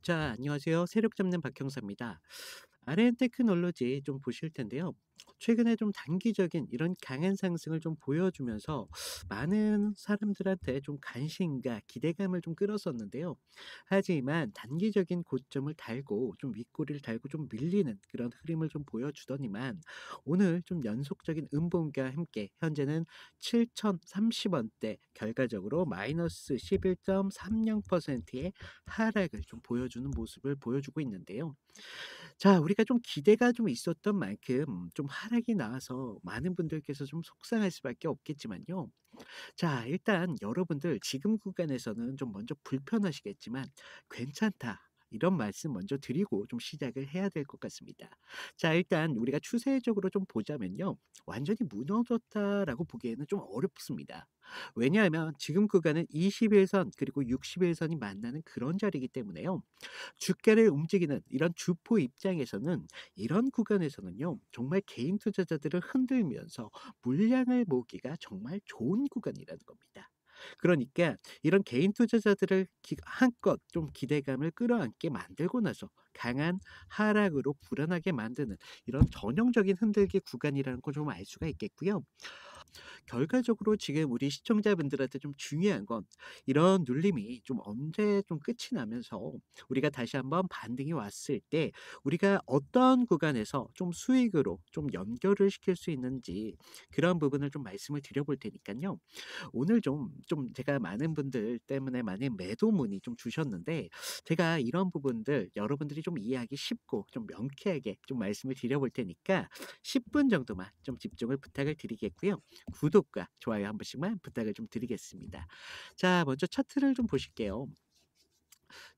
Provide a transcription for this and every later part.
자, 안녕하세요. 세력 잡는 박형사입니다. RN 테크놀로지 좀 보실 텐데요. 최근에 좀 단기적인 이런 강한 상승을 좀 보여주면서 많은 사람들한테 좀 관심과 기대감을 좀 끌었었는데요. 하지만 단기적인 고점을 달고 좀 윗꼬리를 달고 좀 밀리는 그런 흐름을 좀 보여주더니만 오늘 좀 연속적인 음봉과 함께 현재는 7,030원대 결과적으로 마이너스 11.30%의 하락을 좀 보여주는 모습을 보여주고 있는데요. 자, 우리가 좀 기대가 좀 있었던 만큼 좀 하락이 나와서 많은 분들께서 좀 속상할 수밖에 없겠지만요. 자, 일단 여러분들 지금 구간에서는 좀 먼저 불편하시겠지만 "괜찮다." 이런 말씀 먼저 드리고 좀 시작을 해야 될 것 같습니다. 자, 일단 우리가 추세적으로 좀 보자면요. '완전히 무너졌다.'라고 보기에는 좀 어렵습니다. 왜냐하면 지금 구간은 20 일선 그리고 60 일선이 만나는 그런 자리이기 때문에요. 주가를 움직이는 이런 주포 입장에서는 이런 구간에서는요. 정말 개인 투자자들을 흔들면서 물량을 모으기가 정말 좋은 구간이라는 겁니다. 그러니까 이런 개인 투자자들을 한껏 좀 기대감을 끌어안게 만들고 나서 강한 하락으로 불안하게 만드는 이런 전형적인 흔들기 구간이라는 걸 좀 알 수가 있겠고요. 결과적으로 지금 우리 시청자분들한테 좀 중요한 건 이런 눌림이 좀 언제 좀 끝이 나면서 우리가 다시 한번 반등이 왔을 때 우리가 어떤 구간에서 좀 수익으로 좀 연결을 시킬 수 있는지 그런 부분을 좀 말씀을 드려볼 테니까요. 오늘 좀 제가 많은 분들 때문에 많은 매도 문의 좀 주셨는데 제가 이런 부분들 여러분들이 좀 이해하기 쉽고 좀 명쾌하게 좀 말씀을 드려볼 테니까 10분 정도만 좀 집중을 부탁을 드리겠고요. 구독과 좋아요 한 번씩만 부탁을 좀 드리겠습니다. 자, 먼저 차트를 좀 보실게요.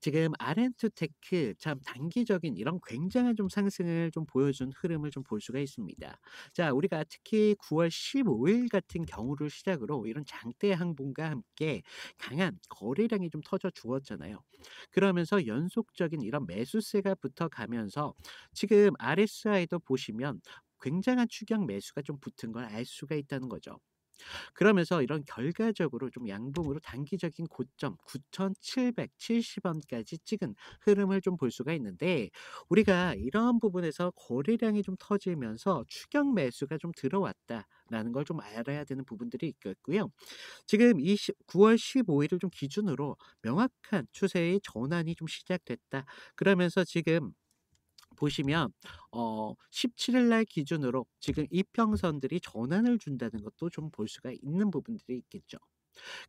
지금 아렌투테크 참 단기적인 이런 굉장한 좀 상승을 좀 보여준 흐름을 좀 볼 수가 있습니다. 자, 우리가 특히 9월 15일 같은 경우를 시작으로 이런 장대 항공과 함께 강한 거래량이 좀 터져 주었잖아요. 그러면서 연속적인 이런 매수세가 붙어가면서 지금 RSI도 보시면 굉장한 추격 매수가 좀 붙은 걸 알 수가 있다는 거죠. 그러면서 이런 결과적으로 좀 양봉으로 단기적인 고점 9,770 원까지 찍은 흐름을 좀 볼 수가 있는데 우리가 이런 부분에서 거래량이 좀 터지면서 추격 매수가 좀 들어왔다라는 걸 좀 알아야 되는 부분들이 있겠고요. 지금 9월 15 일을 좀 기준으로 명확한 추세의 전환이 좀 시작됐다. 그러면서 지금 보시면 17일 날 기준으로 지금 이평선들이 전환을 준다는 것도 좀 볼 수가 있는 부분들이 있겠죠.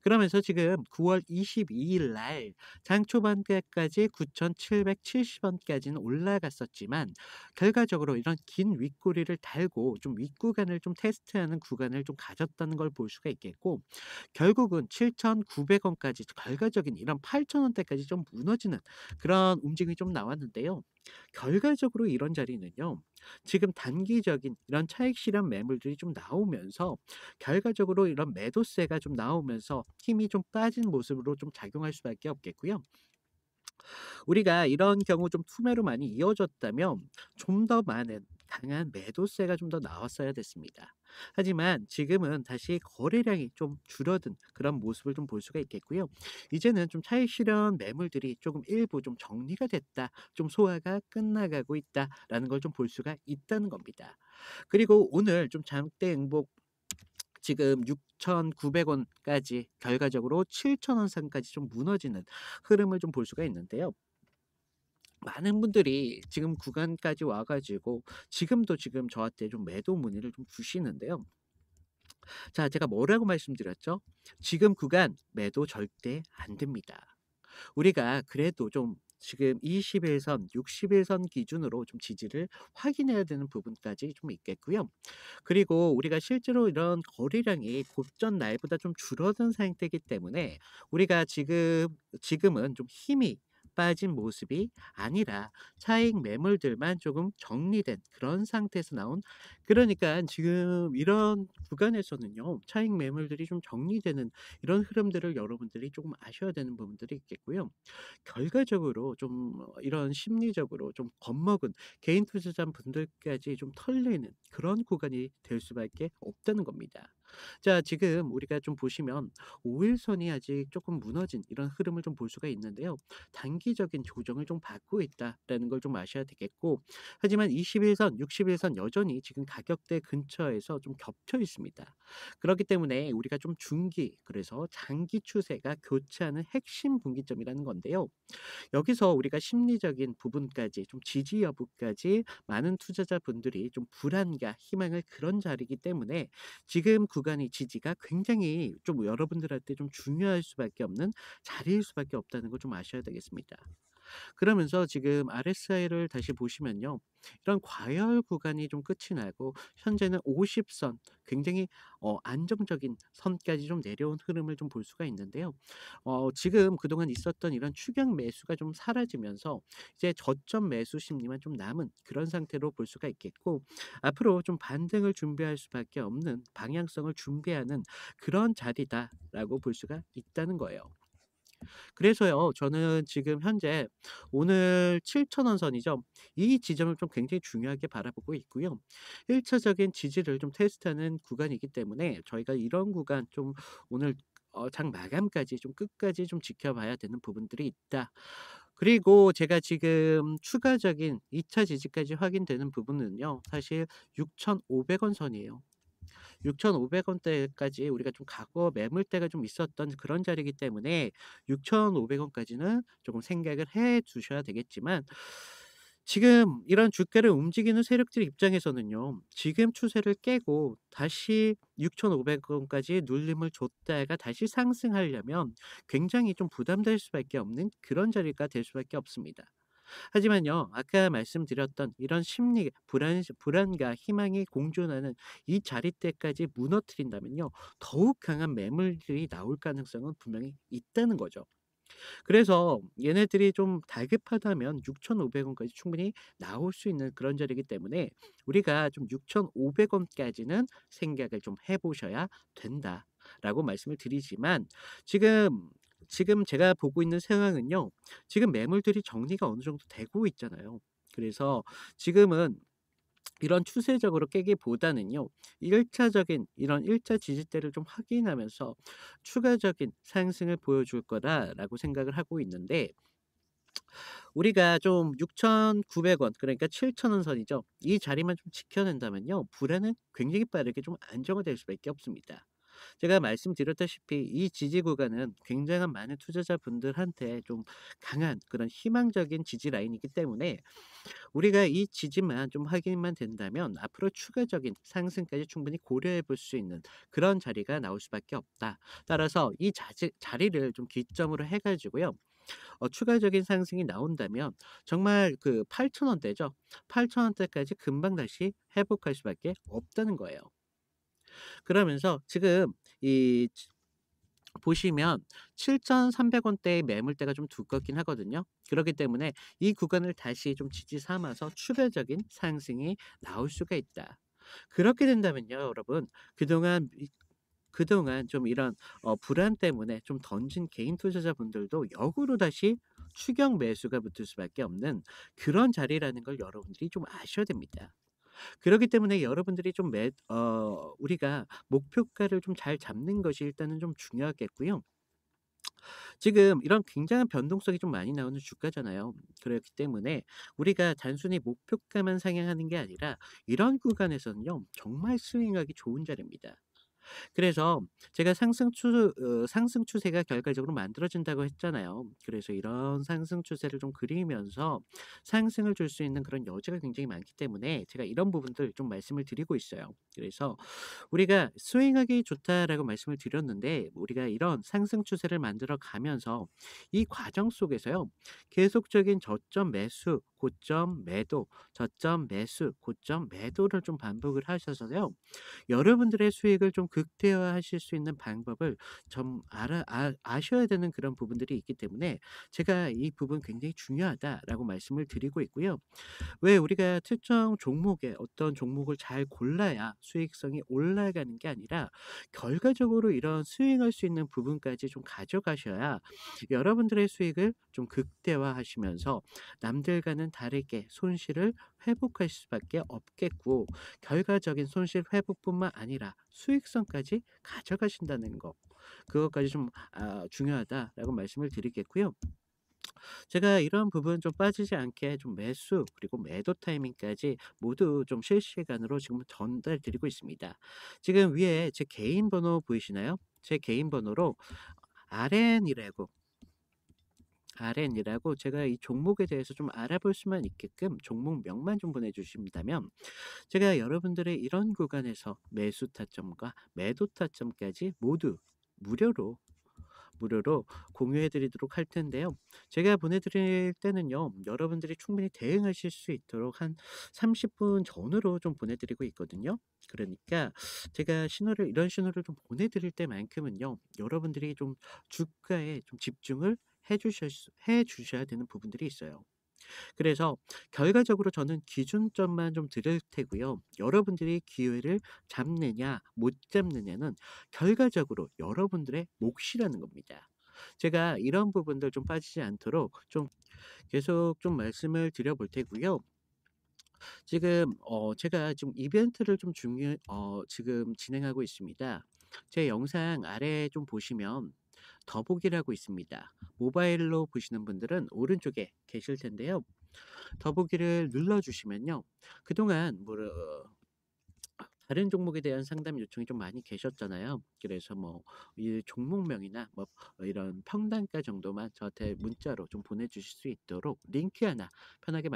그러면서 지금 9월 22일 날 장 초반대까지 9,770 원까지는 올라갔었지만 결과적으로 이런 긴 윗꼬리를 달고 좀 윗구간을 좀 테스트하는 구간을 좀 가졌다는 걸 볼 수가 있겠고 결국은 7,900 원까지 결과적인 이런 8,000 원대까지 좀 무너지는 그런 움직임이 좀 나왔는데요. 결과적으로 이런 자리는요. 지금 단기적인 이런 차익 실현 매물들이 좀 나오면서 결과적으로 이런 매도세가 좀 나오면서 힘이 좀 빠진 모습으로 좀 작용할 수밖에 없겠고요. 우리가 이런 경우 좀 투매로 많이 이어졌다면 좀 더 많은 강한 매도세가 좀 더 나왔어야 됐습니다. 하지만 지금은 다시 거래량이 좀 줄어든 그런 모습을 좀 볼 수가 있겠고요. 이제는 좀 차익 실현 매물들이 조금 일부 좀 정리가 됐다, 좀 소화가 끝나가고 있다라는 걸 좀 볼 수가 있다는 겁니다. 그리고 오늘 좀 장대 응복 지금 6,900 원까지 결과적으로 7,000원 선까지 좀 무너지는 흐름을 좀 볼 수가 있는데요. 많은 분들이 지금 구간까지 와 가지고 지금도 지금 저한테 좀 매도 문의를 좀 주시는데요. 자, 제가 뭐라고 말씀드렸죠? 지금 구간 매도 절대 안 됩니다. 우리가 그래도 좀 지금 20 일선, 60 일선 기준으로 좀 지지를 확인해야 되는 부분까지 좀 있겠고요. 그리고 우리가 실제로 이런 거래량이 고점 날보다 좀 줄어든 상태이기 때문에 우리가 지금은 좀 힘이 빠진 모습이 아니라 차익 매물들만 조금 정리된 그런 상태에서 나온 그러니까 지금 이런 구간에서는요. 차익 매물들이 좀 정리되는 이런 흐름들을 여러분들이 조금 아셔야 되는 부분들이 있겠고요. 결과적으로 좀 이런 심리적으로 좀 겁먹은 개인 투자자분들까지 좀 털리는 그런 구간이 될 수밖에 없다는 겁니다. 자, 지금 우리가 좀 보시면 5 일선이 아직 조금 무너진 이런 흐름을 좀 볼 수가 있는데요. 단기적인 조정을 좀 받고 있다라는 걸 좀 아셔야 되겠고, 하지만 20 일선, 60 일선 여전히 지금 가격대 근처에서 좀 겹쳐 있습니다. 그렇기 때문에 우리가 좀 중기, 그래서 장기 추세가 교차하는 핵심 분기점이라는 건데요. 여기서 우리가 심리적인 부분까지 좀 지지 여부까지 많은 투자자분들이 좀 불안과 희망을 그런 자리이기 때문에 지금 구간의 지지가 굉장히 좀 여러분들한테 좀 중요할 수밖에 없는 자리일 수밖에 없다는 걸 좀 아셔야 되겠습니다. 그러면서 지금 RSI를 다시 보시면요. 이런 과열 구간이 좀 끝이 나고 현재는 50 선, 굉장히 안정적인 선까지 좀 내려온 흐름을 좀 볼 수가 있는데요. 지금 그동안 있었던 이런 추격 매수가 좀 사라지면서 이제 저점 매수 심리만 좀 남은 그런 상태로 볼 수가 있겠고, 앞으로 좀 반등을 준비할 수밖에 없는 방향성을 준비하는 그런 자리다라고 볼 수가 있다는 거예요. 그래서요, 저는 지금 현재 오늘 7,000원 선이죠. 이 지점을 좀 굉장히 중요하게 바라보고 있고요. 1 차적인 지지를 좀 테스트하는 구간이기 때문에 저희가 이런 구간 좀 오늘 장 마감까지 좀 끝까지 좀 지켜봐야 되는 부분들이 있다. 그리고 제가 지금 추가적인 2차 지지까지 확인되는 부분은요, 사실 6,500원 선이에요. 6,500 원대까지 우리가 좀 과거 매물대가 좀 있었던 그런 자리이기 때문에 6,500 원까지는 조금 생각을 해 두셔야 되겠지만, 지금 이런 주가를 움직이는 세력들 입장에서는요. 지금 추세를 깨고 다시 6,500 원까지 눌림을 줬다가 다시 상승하려면 굉장히 좀 부담될 수밖에 없는 그런 자리가 될 수밖에 없습니다. 하지만요, 아까 말씀드렸던 이런 심리, 불안과 희망이 공존하는 이 자리대까지 무너뜨린다면요, 더욱 강한 매물들이 나올 가능성은 분명히 있다는 거죠. 그래서 얘네들이 좀 다급하다면 6,500 원까지 충분히 나올 수 있는 그런 자리이기 때문에 우리가 좀 6,500 원까지는 생각을 좀 해 보셔야 된다라고 말씀을 드리지만, 지금 제가 보고 있는 상황은요. 지금 매물들이 정리가 어느 정도 되고 있잖아요. 그래서 지금은 이런 추세적으로 깨기보다는요. 1 차적인 이런 1차 지지대를 좀 확인하면서 추가적인 상승을 보여줄 거다라고 생각을 하고 있는데, 우리가 좀 6,900 원, 그러니까 7,000원 선이죠. 이 자리만 좀 지켜낸다면요. 불안은 굉장히 빠르게 좀 안정화될 수밖에 없습니다. 제가 말씀드렸다시피 이 지지 구간은 굉장한 많은 투자자분들한테 좀 강한 그런 희망적인 지지 라인이기 때문에 우리가 이 지지만 좀 확인만 된다면 앞으로 추가적인 상승까지 충분히 고려해 볼 수 있는 그런 자리가 나올 수밖에 없다. 따라서 이 자리를 좀 기점으로 해 가지고요. 추가적인 상승이 나온다면 정말 그 8,000 원대죠. 8,000 원대까지 금방 다시 회복할 수밖에 없다는 거예요. 그러면서 지금 이 보시면 7,300 원대의 매물대가 좀 두껍긴 하거든요. 그렇기 때문에 이 구간을 다시 좀 지지 삼아서 추가적인 상승이 나올 수가 있다. 그렇게 된다면요, 여러분. 그동안 좀 이런 불안 때문에 좀 던진 개인 투자자분들도 역으로 다시 추격 매수가 붙을 수밖에 없는 그런 자리라는 걸 여러분들이 좀 아셔야 됩니다. 그렇기 때문에 여러분들이 좀 우리가 목표가를 좀 잘 잡는 것이 일단은 좀 중요하겠고요. 지금 이런 굉장한 변동성이 좀 많이 나오는 주가잖아요. 그렇기 때문에 우리가 단순히 목표가만 상향하는 게 아니라 이런 구간에서는요, 정말 스윙하기 좋은 자리입니다. 그래서 제가 상승 추세가 결과적으로 만들어진다고 했잖아요. 그래서 이런 상승 추세를 좀 그리면서 상승을 줄 수 있는 그런 여지가 굉장히 많기 때문에 제가 이런 부분들 좀 말씀을 드리고 있어요. 그래서 우리가 스윙하기 좋다라고 말씀을 드렸는데, 우리가 이런 상승 추세를 만들어 가면서 이 과정 속에서요. 계속적인 저점 매수, 고점 매도, 저점 매수, 고점 매도를 좀 반복을 하셔서요. 여러분들의 수익을 좀 극대화하실 수 있는 방법을 좀 아셔야 되는 그런 부분들이 있기 때문에 제가 이 부분 굉장히 중요하다라고 말씀을 드리고 있고요. 왜 우리가 특정 종목에 어떤 종목을 잘 골라야 수익성이 올라가는 게 아니라 결과적으로 이런 스윙할 수 있는 부분까지 좀 가져가셔야 여러분들의 수익을 좀 극대화하시면서 남들과는 다르게 손실을 회복할 수밖에 없겠고, 결과적인 손실 회복뿐만 아니라 수익성까지 가져가신다는 거. 그것까지 좀 중요하다라고 말씀을 드리겠고요. 제가 이런 부분 좀 빠지지 않게 좀 매수 그리고 매도 타이밍까지 모두 좀 실시간으로 지금 전달 드리고 있습니다. 지금 위에 제 개인 번호 보이시나요? 제 개인 번호로 RN이라고 RN이라고 제가 이 종목에 대해서 좀 알아볼 수만 있게끔 종목명만 좀 보내주신다면 제가 여러분들의 이런 구간에서 매수 타점과 매도 타점까지 모두 무료로 무료로 공유해 드리도록 할 텐데요. 제가 보내 드릴 때는요. 여러분들이 충분히 대응하실 수 있도록 한 30분 전으로 좀 보내 드리고 있거든요. 그러니까 제가 신호를 이런 신호를 좀 보내 드릴 때만큼은요. 여러분들이 좀 주가에 좀 집중을 해 주셔야 되는 부분들이 있어요. 그래서 결과적으로 저는 기준점만 좀 드릴 테고요. 여러분들이 기회를 잡느냐 못 잡느냐는 결과적으로 여러분들의 몫이라는 겁니다. 제가 이런 부분들 좀 빠지지 않도록 좀 계속 좀 말씀을 드려 볼 테고요. 지금 제가 좀 이벤트를 좀 지금 진행하고 있습니다. 제 영상 아래에 좀 보시면 더보기라고 있습니다. 모바일로 보시는 분들은 오른쪽에 계실 텐데요. 더보기를 눌러 주시면요. 그동안 다른 종목에 대한 상담 요청이 좀 많이 계셨잖아요. 그래서 뭐 이 종목명이나 뭐 이런 평단가 정도만 저한테 문자로 좀 보내주실 수 있도록 링크 하나 편하게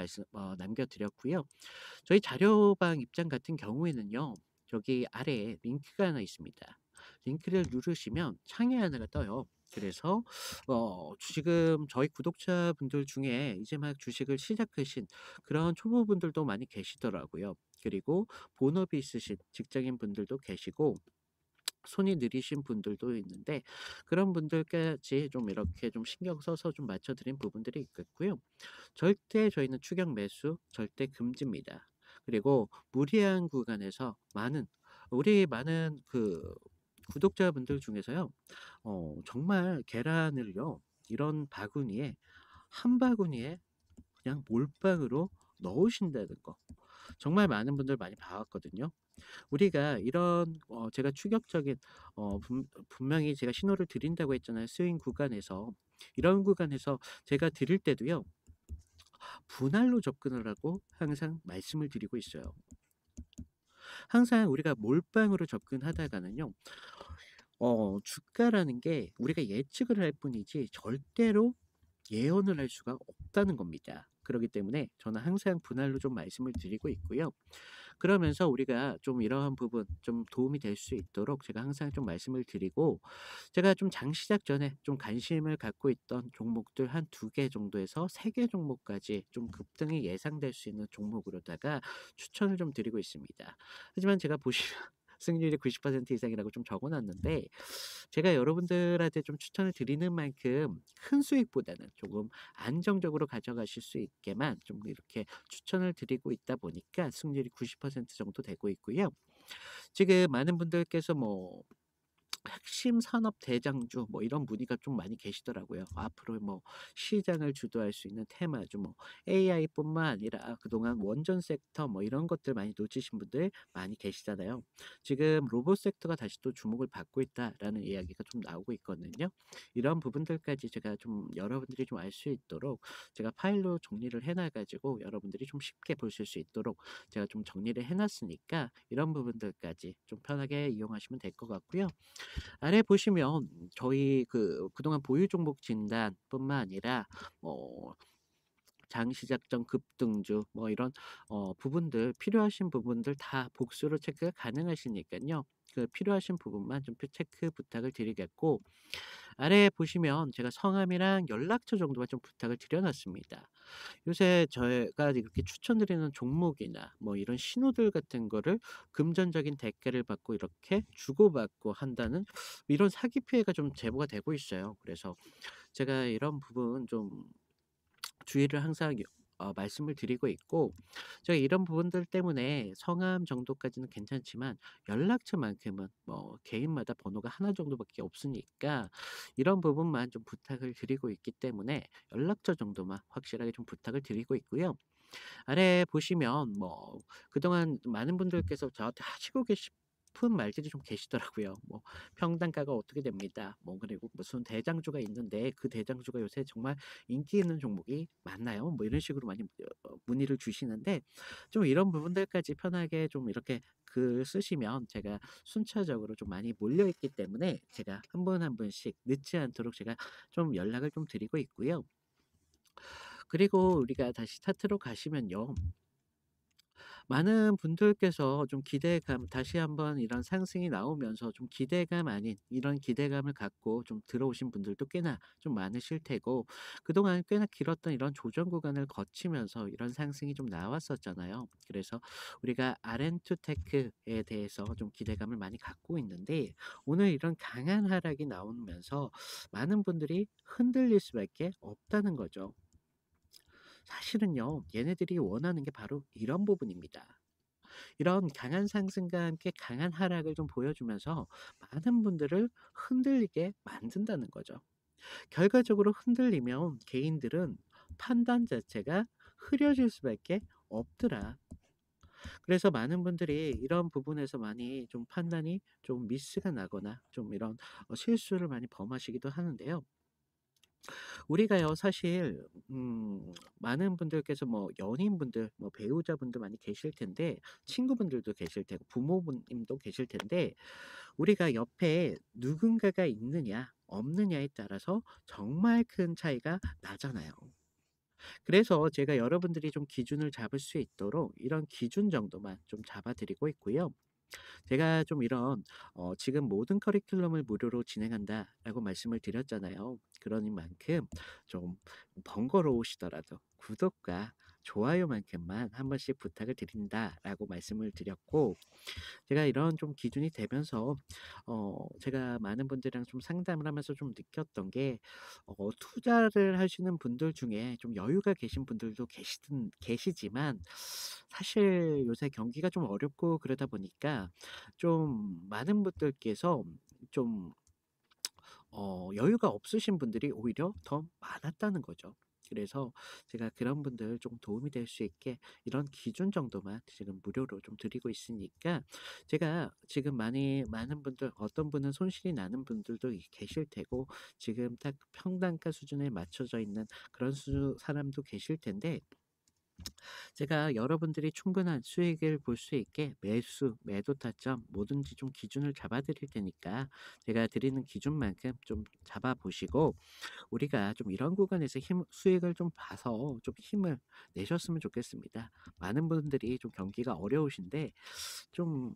남겨 드렸고요. 저희 자료방 입장 같은 경우에는요. 저기 아래에 링크가 하나 있습니다. 링크를 누르시면 창이 하나가 떠요. 그래서 지금 저희 구독자분들 중에 이제 막 주식을 시작하신 그런 초보분들도 많이 계시더라고요. 그리고 본업이 있으신 직장인 분들도 계시고 손이 느리신 분들도 있는데 그런 분들까지 좀 이렇게 좀 신경 써서 좀 맞춰 드린 부분들이 있겠고요. 절대 저희는 추격 매수 절대 금지입니다. 그리고 무리한 구간에서 많은 그 구독자분들 중에서요. 정말 계란을요. 이런 바구니에 한 바구니에 그냥 몰빵으로 넣으신다는 거. 정말 많은 분들 많이 봐 왔거든요. 우리가 이런 제가 추격적인 분명히 제가 신호를 드린다고 했잖아요, 스윙 구간에서. 이런 구간에서 제가 드릴 때도요. 분할로 접근을 하고 항상 말씀을 드리고 있어요. 항상 우리가 몰빵으로 접근하다가는요. 주가라는 게 우리가 예측을 할 뿐이지 절대로 예언을 할 수가 없다는 겁니다. 그렇기 때문에 저는 항상 분할로 좀 말씀을 드리고 있고요. 그러면서 우리가 좀 이러한 부분 좀 도움이 될 수 있도록 제가 항상 좀 말씀을 드리고 제가 좀 장 시작 전에 좀 관심을 갖고 있던 종목들 한 2개 정도에서 3개 종목까지 좀 급등이 예상될 수 있는 종목으로다가 추천을 좀 드리고 있습니다. 하지만 제가 보시면 승률이 90% 이상이라고 좀 적어 놨는데 제가 여러분들한테 좀 추천을 드리는 만큼 큰 수익보다는 조금 안정적으로 가져가실 수 있게만 좀 이렇게 추천을 드리고 있다 보니까 승률이 90% 정도 되고 있고요. 지금 많은 분들께서 뭐 핵심 산업 대장주 뭐 이런 문의가 좀 많이 계시더라고요. 앞으로 뭐 시장을 주도할 수 있는 테마주 뭐 AI뿐만 아니라 그동안 원전 섹터 뭐 이런 것들 많이 놓치신 분들 많이 계시잖아요. 지금 로봇 섹터가 다시 또 주목을 받고 있다라는 이야기가 좀 나오고 있거든요. 이런 부분들까지 제가 좀 여러분들이 좀 알 수 있도록 제가 파일로 정리를 해놔 가지고 여러분들이 좀 쉽게 보실 수 있도록 제가 좀 정리를 해 놨으니까 이런 부분들까지 좀 편하게 이용하시면 될 것 같고요. 아래 보시면 저희 그동안 보유 종목 진단뿐만 아니라 뭐 장시 작전 급등주 뭐 이런 부분들 필요하신 부분들 다 복수로 체크가 가능하시니깐요. 그 필요하신 부분만 좀 체크 부탁을 드리겠고 아래에 보시면 제가 성함이랑 연락처 정도만 좀 부탁을 드려 놨습니다. 요새 저희가 이렇게 추천드리는 종목이나 뭐 이런 신호들 같은 거를 금전적인 대가를 받고 이렇게 주고받고 한다는 이런 사기 피해가 좀 제보가 되고 있어요. 그래서 제가 이런 부분 좀 주의를 항상 말씀을 드리고 있고 제가 이런 부분들 때문에 성함 정도까지는 괜찮지만 연락처만큼은 뭐 개인마다 번호가 하나 정도밖에 없으니까 이런 부분만 좀 부탁을 드리고 있기 때문에 연락처 정도만 확실하게 좀 부탁을 드리고 있고요. 아래 보시면 뭐 그동안 많은 분들께서 저한테 하시고 깊은 말들이 좀 계시더라고요. 뭐 "평단가가 어떻게 됩니다." 뭐 그리고 "무슨 대장주가 있는데 그 대장주가 요새 정말 인기 있는 종목이 맞나요?" 뭐 이런 식으로 많이 문의를 주시는데, 좀 이런 부분들까지 편하게 좀 이렇게 글 쓰시면 제가 순차적으로 좀 많이 몰려 있기 때문에 제가 한 분 한 분씩 늦지 않도록 제가 좀 연락을 좀 드리고 있고요. 그리고 우리가 다시 차트로 가시면요. 많은 분들께서 좀 기대감, 다시 한번 이런 상승이 나오면서 좀 기대감 아닌 이런 기대감을 갖고 좀 들어오신 분들도 꽤나 좀 많으실 테고, 그동안 꽤나 길었던 이런 조정 구간을 거치면서 이런 상승이 좀 나왔었잖아요. 그래서 우리가 RN2테크에 대해서 좀 기대감을 많이 갖고 있는데, 오늘 이런 강한 하락이 나오면서 많은 분들이 흔들릴 수밖에 없다는 거죠. 사실은요, 얘네들이 원하는 게 바로 이런 부분입니다. 이런 강한 상승과 함께 강한 하락을 좀 보여주면서 많은 분들을 흔들리게 만든다는 거죠. 결과적으로 흔들리면 개인들은 판단 자체가 흐려질 수밖에 없더라. 그래서 많은 분들이 이런 부분에서 많이 좀 판단이 좀 미스가 나거나 좀 이런 실수를 많이 범하시기도 하는데요. 우리가요 사실 많은 분들께서 뭐 연인분들 뭐 배우자분도 많이 계실 텐데, 친구분들도 계실 테고 부모님도 계실 텐데, 우리가 옆에 누군가가 있느냐 없느냐에 따라서 정말 큰 차이가 나잖아요. 그래서 제가 여러분들이 좀 기준을 잡을 수 있도록 이런 기준 정도만 좀 잡아 드리고 있고요. 제가 좀 이런 지금 모든 커리큘럼을 무료로 진행한다라고 말씀을 드렸잖아요. 그러니만큼 좀 번거로우시더라도 구독과 좋아요만큼만 한 번씩 부탁을 드린다라고 말씀을 드렸고, 제가 이런 좀 기준이 되면서 제가 많은 분들이랑 좀 상담을 하면서 좀 느꼈던 게, 투자를 하시는 분들 중에 좀 여유가 계신 분들도 계시지만, 사실 요새 경기가 좀 어렵고 그러다 보니까 좀 많은 분들께서 좀 여유가 없으신 분들이 오히려 더 많았다는 거죠. 그래서 제가 그런 분들 좀 도움이 될 수 있게 이런 기준 정도만 지금 무료로 좀 드리고 있으니까, 제가 지금 많은 분들, 어떤 분은 손실이 나는 분들도 계실 테고, 지금 딱 평단가 수준에 맞춰져 있는 그런 사람도 계실 텐데, 제가 여러분들이 충분한 수익을 볼 수 있게 매수, 매도 타점 뭐든지 좀 기준을 잡아 드릴 테니까, 제가 드리는 기준만큼 좀 잡아 보시고 우리가 좀 이런 구간에서 수익을 좀 봐서 좀 힘을 내셨으면 좋겠습니다. 많은 분들이 좀 경기가 어려우신데, 좀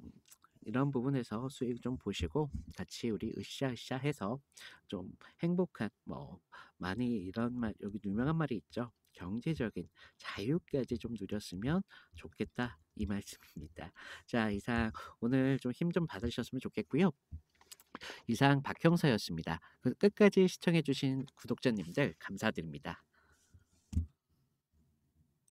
이런 부분에서 수익 좀 보시고 같이 우리 으쌰으쌰 해서 좀 행복한 뭐, 많이 이런 말, 여기 유명한 말이 있죠. 경제적인 자유까지 좀 누렸으면 좋겠다 이 말씀입니다. 자, 이상 오늘 좀 힘 좀 받으셨으면 좋겠고요. 이상 박형사였습니다. 끝까지 시청해 주신 구독자님들 감사드립니다.